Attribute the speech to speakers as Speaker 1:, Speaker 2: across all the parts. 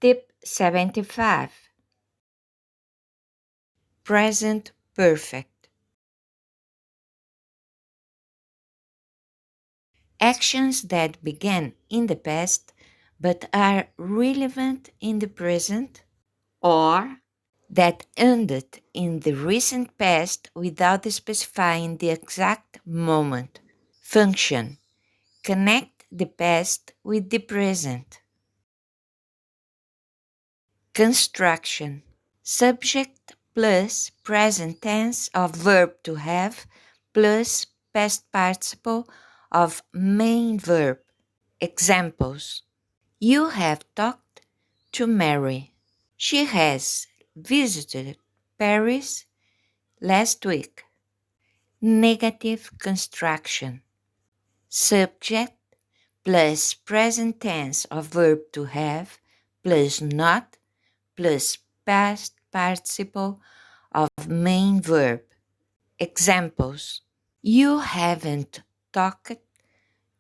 Speaker 1: Tip 75. Present perfect. Actions that began in the past but are relevant in the present, or that ended in the recent past without specifying the exact moment. Function: connect the past with the present. Construction: subject plus present tense of verb to have plus past participle of main verb. Examples: you have talked to Mary. She has visited Paris last week. Negative construction: subject plus present tense of verb to have plus not plus past participle of main verb. Examples: you haven't talked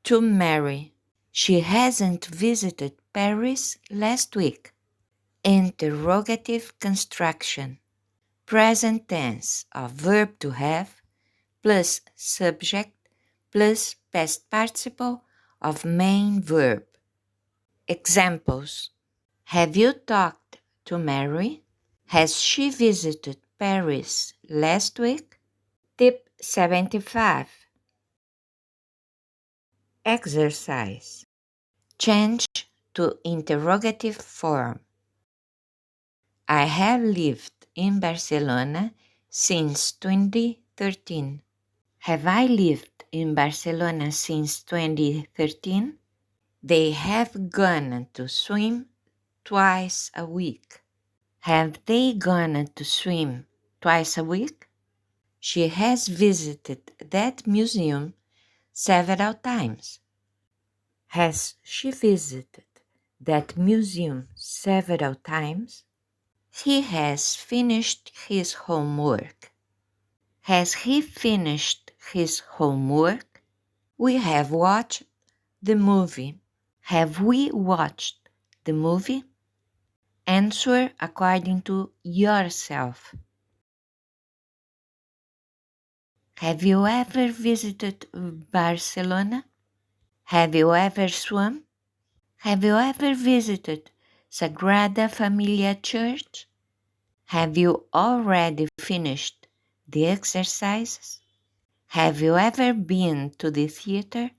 Speaker 1: to Mary. She hasn't visited Paris last week. Interrogative construction: present tense of verb to have plus subject plus past participle of main verb. Examples: have you talked to Mary? Has she visited Paris last week? Tip 75. Exercise. Change to interrogative form. I have lived in Barcelona since 2013. Have I lived in Barcelona since 2013? They have gone to swim twice a week. Have they gone to swim twice a week? She has visited that museum several times. Has she visited that museum several times? He has finished his homework. Has he finished his homework? We have watched the movie. Have we watched the movie? Answer according to yourself. Have you ever visited Barcelona? Have you ever swum? Have you ever visited Sagrada Familia Church? Have you already finished the exercises? Have you ever been to the theater?